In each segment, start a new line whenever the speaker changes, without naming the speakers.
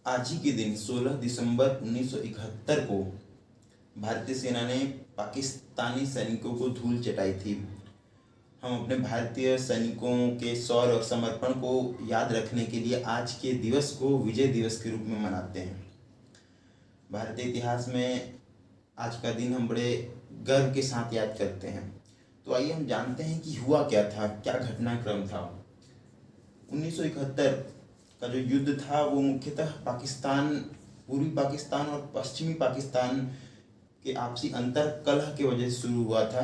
आज ही के दिन 16 दिसंबर 1971 को भारतीय सेना ने पाकिस्तानी सैनिकों को धूल चटाई थी। हम अपने भारतीय सैनिकों के शौर्य और समर्पण को याद रखने के लिए आज के दिवस को विजय दिवस के रूप में मनाते हैं। भारतीय इतिहास में आज का दिन हम बड़े गर्व के साथ याद करते हैं। तो आइए हम जानते हैं कि हुआ क्या था, क्या घटनाक्रम था। 1971 का जो युद्ध था वो मुख्यतः पूर्वी पाकिस्तान और पश्चिमी पाकिस्तान के आपसी अंतर कलह की वजह से शुरू हुआ था।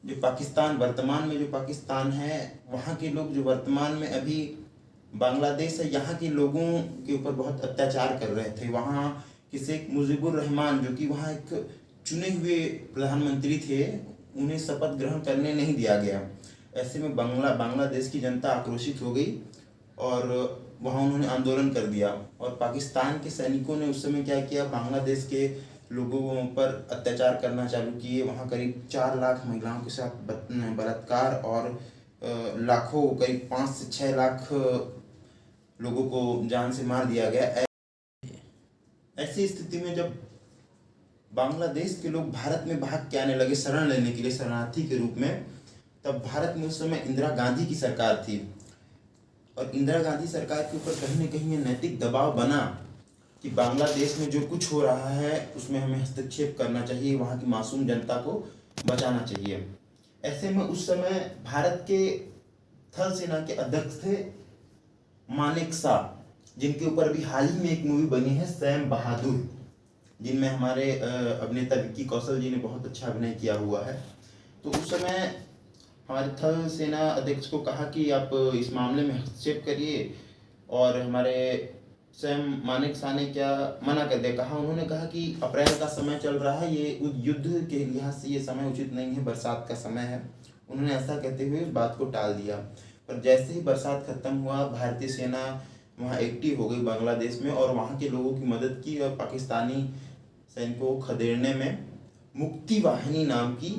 जो पाकिस्तान वर्तमान में जो पाकिस्तान है, वहाँ के लोग जो वर्तमान में अभी बांग्लादेश है, यहाँ के लोगों के ऊपर बहुत अत्याचार कर रहे थे। वहाँ के शेख मुजीबुर रहमान, जो कि वहाँ एक चुने हुए प्रधानमंत्री थे, उन्हें शपथ ग्रहण करने नहीं दिया गया। ऐसे में बांग्लादेश की जनता आक्रोशित हो गई और वहाँ उन्होंने आंदोलन कर दिया। और पाकिस्तान के सैनिकों ने उस समय क्या किया, बांग्लादेश के लोगों पर अत्याचार करना चालू किए। वहाँ करीब 4 लाख महिलाओं के साथ बलात्कार और लाखों, करीब 5 से 6 लाख लोगों को जान से मार दिया गया। ऐसी स्थिति में जब बांग्लादेश के लोग भारत में भाग के आने लगे शरण लेने के लिए, शरणार्थी के रूप में, तब भारत में उस समय इंदिरा गांधी की सरकार थी। और इंदिरा गांधी सरकार के ऊपर कहीं न कहीं ये नैतिक दबाव बना कि बांग्लादेश में जो कुछ हो रहा है उसमें हमें हस्तक्षेप करना चाहिए, वहाँ की मासूम जनता को बचाना चाहिए। ऐसे में उस समय भारत के थल सेना के अध्यक्ष थे मानेकशॉ, जिनके ऊपर अभी हाल ही में एक मूवी बनी है सैम बहादुर, जिनमें हमारे अभिनेता विक्की कौशल जी ने बहुत अच्छा अभिनय किया हुआ है। तो उस समय हमारे थल सेना अध्यक्ष को कहा कि आप इस मामले में हस्तक्षेप करिए, और हमारे सैम मानेकशॉ ने क्या मना कर दिया। उन्होंने कहा कि अप्रैल का समय चल रहा है, ये युद्ध के लिहाज से ये समय उचित नहीं है, बरसात का समय है। उन्होंने ऐसा कहते हुए उस बात को टाल दिया। पर जैसे ही बरसात खत्म हुआ, भारतीय सेना वहाँ एक्टिव हो गई बांग्लादेश में और वहाँ के लोगों की मदद की, और पाकिस्तानी सैनिकों को खदेड़ने में मुक्ति वाहिनी नाम की,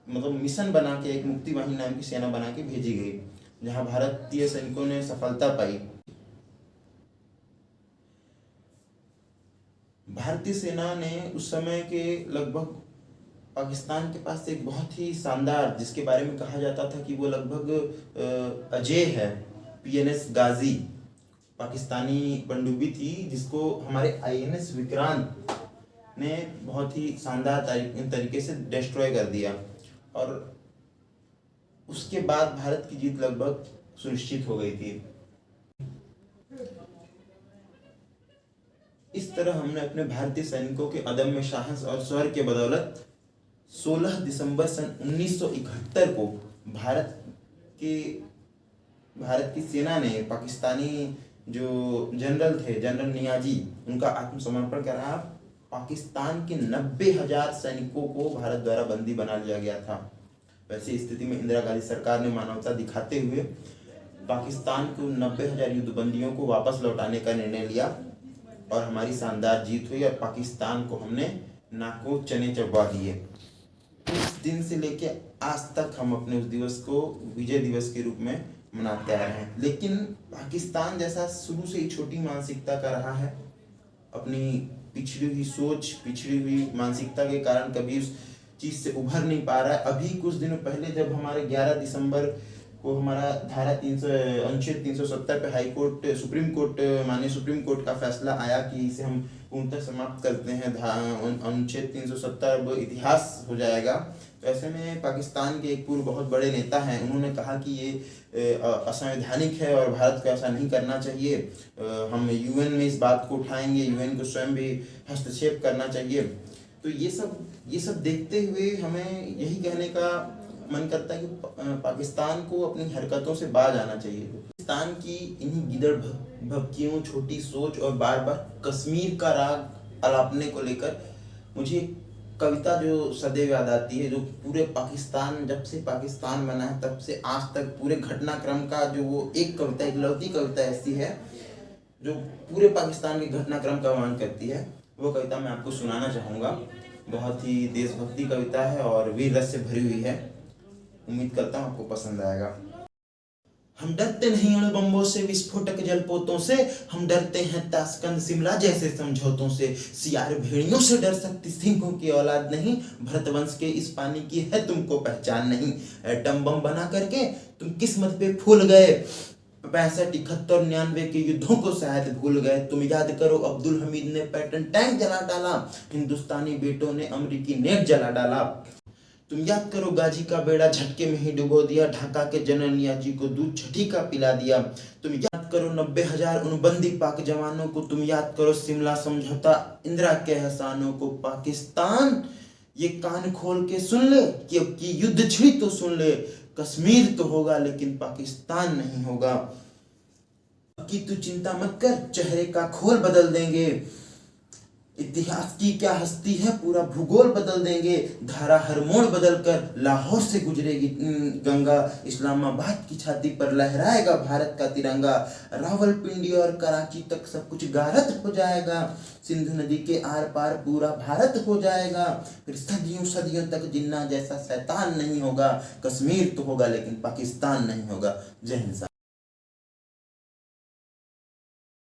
मतलब मिशन बना के एक मुक्ति वाहिनी नाम की सेना बना के भेजी गई, जहाँ भारतीय सैनिकों ने सफलता पाई। भारतीय सेना ने उस समय के लगभग पाकिस्तान के पास एक बहुत ही शानदार, जिसके बारे में कहा जाता था कि वो लगभग अजेय है, PNS गाजी पाकिस्तानी पनडुब्बी थी, जिसको हमारे INS विक्रांत ने बहुत ही शानदार तरीके से डिस्ट्रॉय कर दिया। और उसके बाद भारत की जीत लगभग सुनिश्चित हो गई थी। इस तरह हमने अपने भारतीय सैनिकों के अदम्य साहस और शौर्य के बदौलत 16 दिसंबर सन 1971 को भारत की सेना ने पाकिस्तानी जो जनरल थे, जनरल नियाजी, उनका आत्मसमर्पण करा। पाकिस्तान के 90,000 सैनिकों को भारत द्वारा बंदी बना लिया गया था। वैसी स्थिति में इंदिरा गांधी सरकार ने मानवता दिखाते हुए पाकिस्तान को 90,000 युद्धबंदियों को वापस लौटाने का निर्णय लिया, और हमारी शानदार जीत हुई और पाकिस्तान को हमने नाको चने चबवा दिए। उस दिन से लेके आज तक हम अपने उस दिवस को विजय दिवस के रूप में मनाते आ रहे हैं। लेकिन पाकिस्तान जैसा शुरू से ही छोटी मानसिकता का रहा है, अपनी पिछड़ी हुई सोच, पिछड़ी हुई मानसिकता के कारण कभी उस चीज़ से उभर नहीं पा रहा है। अभी कुछ दिनों पहले जब हमारे 11 दिसंबर को हमारा धारा अनुच्छेद 370 पे माननीय सुप्रीम कोर्ट का फैसला आया कि इसे हम पूर्णतः समाप्त करते हैं, अनुच्छेद 370 अब इतिहास हो जाएगा। तो ऐसे में पाकिस्तान के एक पूर्व बहुत बड़े नेता हैं, उन्होंने कहा कि ये असंवैधानिक है और भारत को ऐसा नहीं करना चाहिए। हम UN में इस बात को उठाएंगे, UN को स्वयं भी हस्तक्षेप करना चाहिए। तो ये सब देखते हुए हमें यही कहने का मन करता है कि पाकिस्तान को अपनी हरकतों से बाज आना चाहिए। पाकिस्तान की इन्हीं गिदड़ भभकियों, छोटी सोच और बार बार कश्मीर का राग अलापने को लेकर मुझे कविता जो सदैव याद आती है, जो पूरे पाकिस्तान, जब से पाकिस्तान बना है तब से आज तक पूरे घटनाक्रम का जो वो एक कविता, इकलौती कविता ऐसी है जो पूरे पाकिस्तान के घटनाक्रम का वर्णन करती है। वो कविता मैं आपको सुनाना चाहूँगा। बहुत ही देशभक्ति कविता है और वीर रस से भरी हुई है। उम्मीद करता हूँ आपको पसंद आएगा। हम डरते नहीं अणु बम्बों से, विस्फोटक जलपोतों से, हम डरते हैं ताशकंद शिमला जैसे समझौतों से। सियार भेड़ियों से डर सकती, सिंहों की औलाद नहीं, भरतवंश के इस पानी की है तुमको पहचान नहीं। एटम बम बना करके तुम किस्मत पे फूल गए, 65, 71, 99 के युद्धों को शायद भूल गए। तुम याद करो अब्दुल हमीद ने पैटर्न टैंक जला डाला, हिंदुस्तानी बेटों ने अमेरिकी नेट जला डाला। तुम याद करो गाजी का बेड़ा झटके में ही डुबो दिया, ढाका के जनरल जी को दूध छठी का पिला दिया। तुम याद करो 90,000 उन बंदी पाक जवानों को, तुम याद करो शिमला समझौता, इंदिरा के एहसानों को। पाकिस्तान ये कान खोल के सुन ले कि अब की युद्ध छिड़ी तो सुन ले, कश्मीर तो होगा लेकिन पाकिस्तान नहीं होगा। अब की तू चिंता मत कर, चेहरे का खोल बदल देंगे, इतिहास की क्या हस्ती है पूरा भूगोल बदल देंगे। धारा हर मोड़ बदल कर लाहौर से गुजरेगी गंगा, इस्लामाबाद की छाती पर लहराएगा भारत का तिरंगा। रावलपिंडी और कराची तक सब कुछ गारत हो जाएगा, सिंधु नदी के आर पार पूरा भारत हो जाएगा। फिर सदियों सदियों तक जिन्ना जैसा शैतान नहीं होगा, कश्मीर तो होगा लेकिन पाकिस्तान नहीं होगा। जय हिंद।